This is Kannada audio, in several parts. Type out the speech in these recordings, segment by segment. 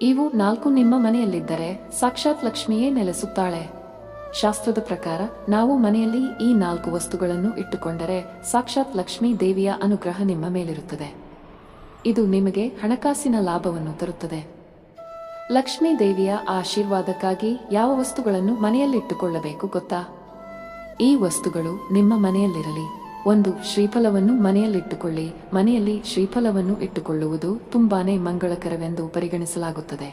ಇವು 4 ನಿಮ್ಮ ಮನೆಯಲ್ಲಿದ್ದರೆ ಸಾಕ್ಷಾತ್ ಲಕ್ಷ್ಮಿಯೇ ನೆಲೆಸುತ್ತಾಳೆ. ಶಾಸ್ತ್ರದ ಪ್ರಕಾರ ನಾವು ಮನೆಯಲ್ಲಿ ಈ 4 ವಸ್ತುಗಳನ್ನು ಇಟ್ಟುಕೊಂಡರೆ ಸಾಕ್ಷಾತ್ ಲಕ್ಷ್ಮೀ ದೇವಿಯ ಅನುಗ್ರಹ ನಿಮ್ಮ ಮೇಲಿರುತ್ತದೆ. ಇದು ನಿಮಗೆ ಹಣಕಾಸಿನ ಲಾಭವನ್ನು ತರುತ್ತದೆ. ಲಕ್ಷ್ಮೀ ದೇವಿಯ ಆಶೀರ್ವಾದಕ್ಕಾಗಿ ಯಾವ ವಸ್ತುಗಳನ್ನು ಮನೆಯಲ್ಲಿಟ್ಟುಕೊಳ್ಳಬೇಕು ಗೊತ್ತಾ? ಈ ವಸ್ತುಗಳು ನಿಮ್ಮ ಮನೆಯಲ್ಲಿರಲಿ. 1. ಶ್ರೀಫಲವನ್ನು ಮನೆಯಲ್ಲಿಟ್ಟುಕೊಳ್ಳಿ. ಮನೆಯಲ್ಲಿ ಶ್ರೀಫಲವನ್ನು ಇಟ್ಟುಕೊಳ್ಳುವುದು ತುಂಬಾನೇ ಮಂಗಳಕರವೆಂದು ಪರಿಗಣಿಸಲಾಗುತ್ತದೆ.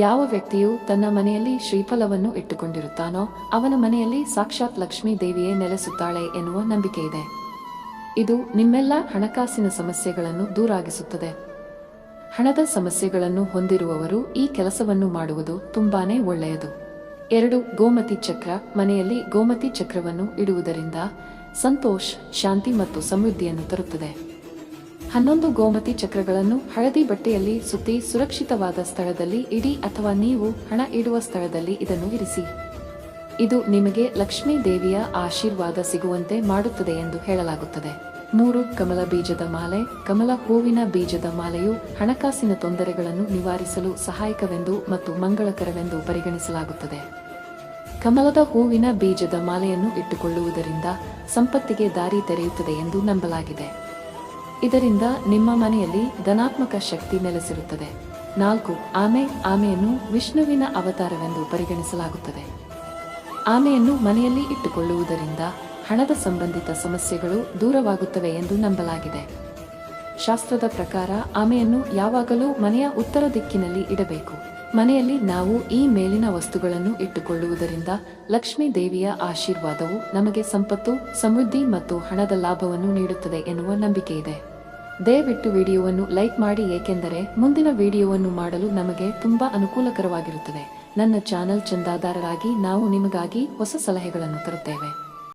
ಯಾವ ವ್ಯಕ್ತಿಯು ತನ್ನ ಮನೆಯಲ್ಲಿ ಶ್ರೀಫಲವನ್ನು ಇಟ್ಟುಕೊಂಡಿರುತ್ತಾನೋ ಅವನ ಮನೆಯಲ್ಲಿ ಸಾಕ್ಷಾತ್ ಲಕ್ಷ್ಮೀ ದೇವಿಯೇ ನೆಲೆಸುತ್ತಾಳೆ ಎನ್ನುವ ನಂಬಿಕೆ ಇದೆ. ಇದು ನಿಮ್ಮೆಲ್ಲ ಹಣಕಾಸಿನ ಸಮಸ್ಯೆಗಳನ್ನು ದೂರಾಗಿಸುತ್ತದೆ. ಹಣದ ಸಮಸ್ಯೆಗಳನ್ನು ಹೊಂದಿರುವವರು ಈ ಕೆಲಸವನ್ನು ಮಾಡುವುದು ತುಂಬಾನೇ ಒಳ್ಳೆಯದು. 2. ಗೋಮತಿ ಚಕ್ರ. ಮನೆಯಲ್ಲಿ ಗೋಮತಿ ಚಕ್ರವನ್ನು ಇಡುವುದರಿಂದ ಸಂತೋಷ, ಶಾಂತಿ ಮತ್ತು ಸಮೃದ್ಧಿಯನ್ನು ತರುತ್ತದೆ. 11 ಗೋಮತಿ ಚಕ್ರಗಳನ್ನು ಹಳದಿ ಬಟ್ಟೆಯಲ್ಲಿ ಸುತ್ತಿ ಸುರಕ್ಷಿತವಾದ ಸ್ಥಳದಲ್ಲಿ ಇಡಿ ಅಥವಾ ನೀವು ಹಣ ಇಡುವ ಸ್ಥಳದಲ್ಲಿ ಇದನ್ನು ಇರಿಸಿ. ಇದು ನಿಮಗೆ ಲಕ್ಷ್ಮೀ ದೇವಿಯ ಆಶೀರ್ವಾದ ಸಿಗುವಂತೆ ಮಾಡುತ್ತದೆ ಎಂದು ಹೇಳಲಾಗುತ್ತದೆ. 3. ಕಮಲ ಬೀಜದ ಮಾಲೆ. ಕಮಲ ಹೂವಿನ ಬೀಜದ ಮಾಲೆಯು ಹಣಕಾಸಿನ ತೊಂದರೆಗಳನ್ನು ನಿವಾರಿಸಲು ಸಹಾಯಕವೆಂದು ಮತ್ತು ಮಂಗಳಕರವೆಂದು ಪರಿಗಣಿಸಲಾಗುತ್ತದೆ. ಕಮಲದ ಹೂವಿನ ಬೀಜದ ಮಾಲೆಯನ್ನು ಇಟ್ಟುಕೊಳ್ಳುವುದರಿಂದ ಸಂಪತ್ತಿಗೆ ದಾರಿ ತೆರೆಯುತ್ತದೆ ಎಂದು ನಂಬಲಾಗಿದೆ. ಇದರಿಂದ ನಿಮ್ಮ ಮನೆಯಲ್ಲಿ ಧನಾತ್ಮಕ ಶಕ್ತಿ ನೆಲೆಸಿರುತ್ತದೆ. 4. ಆಮೆ. ಆಮೆಯನ್ನು ವಿಷ್ಣುವಿನ ಅವತಾರವೆಂದು ಪರಿಗಣಿಸಲಾಗುತ್ತದೆ. ಆಮೆಯನ್ನು ಮನೆಯಲ್ಲಿ ಇಟ್ಟುಕೊಳ್ಳುವುದರಿಂದ ಹಣದ ಸಂಬಂಧಿತ ಸಮಸ್ಯೆಗಳು ದೂರವಾಗುತ್ತವೆ ಎಂದು ನಂಬಲಾಗಿದೆ. ಶಾಸ್ತ್ರದ ಪ್ರಕಾರ ಆಮೆಯನ್ನು ಯಾವಾಗಲೂ ಮನೆಯ ಉತ್ತರ ದಿಕ್ಕಿನಲ್ಲಿ ಇಡಬೇಕು. ಮನೆಯಲ್ಲಿ ನಾವು ಈ ಮೇಲಿನ ವಸ್ತುಗಳನ್ನು ಇಟ್ಟುಕೊಳ್ಳುವುದರಿಂದ ಲಕ್ಷ್ಮೀ ದೇವಿಯ ಆಶೀರ್ವಾದವು ನಮಗೆ ಸಂಪತ್ತು, ಸಮೃದ್ಧಿ ಮತ್ತು ಹಣದ ಲಾಭವನ್ನು ನೀಡುತ್ತದೆ ಎನ್ನುವ ನಂಬಿಕೆ ಇದೆ. ದಯವಿಟ್ಟು ವಿಡಿಯೋವನ್ನು ಲೈಕ್ ಮಾಡಿ, ಏಕೆಂದರೆ ಮುಂದಿನ ವಿಡಿಯೋವನ್ನು ಮಾಡಲು ನಮಗೆ ತುಂಬಾ ಅನುಕೂಲಕರವಾಗಿರುತ್ತದೆ. ನನ್ನ ಚಾನೆಲ್ ಚಂದಾದಾರರಾಗಿ ನಾವು ನಿಮಗಾಗಿ ಹೊಸ ಸಲಹೆಗಳನ್ನು ತರುತ್ತೇವೆ.